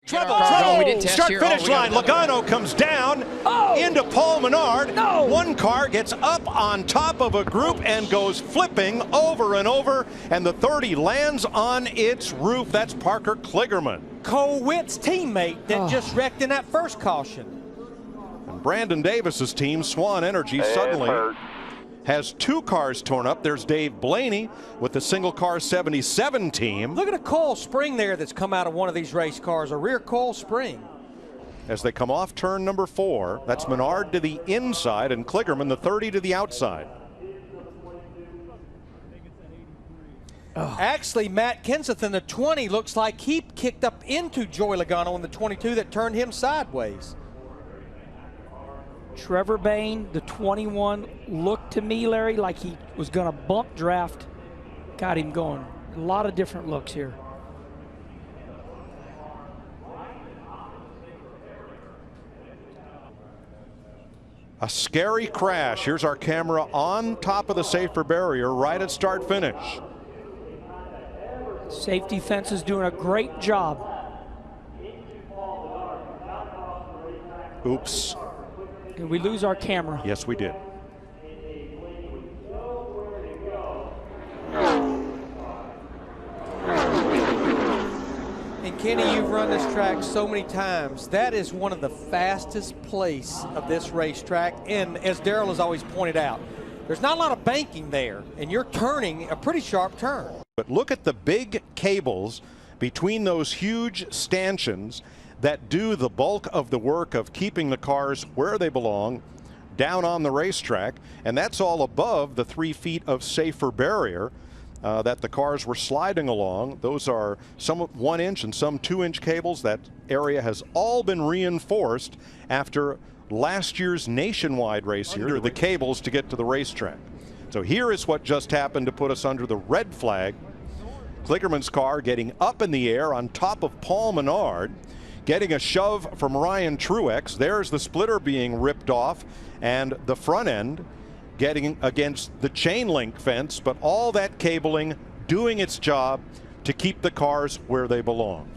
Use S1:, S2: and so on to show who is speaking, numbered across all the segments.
S1: Trouble.
S2: We did test
S1: Start
S2: here.
S1: finish line. Logano comes down into Paul Menard. One car gets up on top of a group and goes flipping over and over, and the 30 lands on its roof. That's Parker Kligerman.
S3: Cole Witt's teammate that just wrecked in that first caution.
S1: And Brandon Davis's team, Swan Energy, suddenly has 2 cars torn up. There's Dave Blaney with the single car 77 team.
S3: Look at a coil spring there that's come out of one of these race cars, a rear coil spring.
S1: As they come off turn number 4, that's Menard to the inside and Kligerman, the 30, to the outside.
S3: Actually, Matt Kenseth in the 20 looks like he kicked up into Joey Logano in the 22 that turned him sideways.
S4: Trevor Bayne, the 21, looked to me, Larry, like he was going to bump draft. Got him going. A lot of different looks here.
S1: A scary crash. Here's our camera on top of the safer barrier right at start finish.
S4: Safety fence is doing a great job.
S1: Oops.
S4: Did we lose our camera?
S1: Yes, we did.
S3: And Kenny, you've run this track so many times. That is one of the fastest places of this racetrack. And as Darrell has always pointed out, there's not a lot of banking there, and you're turning a pretty sharp turn.
S1: But look at the big cables between those huge stanchions that do the bulk of the work of keeping the cars where they belong down on the racetrack, and that's all above the 3 feet of safer barrier that the cars were sliding along. Those are some 1-inch and some 2-inch cables. That area has all been reinforced after last year's nationwide race here, under the cables to get to the racetrack. So here is what just happened to put us under the red flag. Kligerman's car getting up in the air on top of Paul Menard, getting a shove from Ryan Truex. There's the splitter being ripped off, and the front end getting against the chain link fence, but all that cabling doing its job to keep the cars where they belong.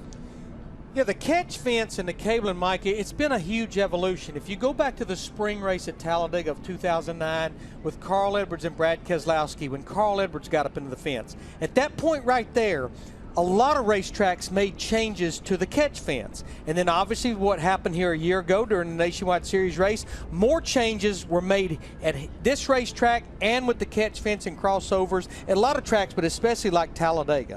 S3: Yeah, the catch fence and the cabling, Mike, it's been a huge evolution. If you go back to the spring race at Talladega of 2009 with Carl Edwards and Brad Keselowski, when Carl Edwards got up into the fence, at that point right there, a lot of racetracks made changes to the catch fence. And then obviously what happened here a year ago during the Nationwide Series race, more changes were made at this racetrack and with the catch fence and crossovers at a lot of tracks, but especially like Talladega.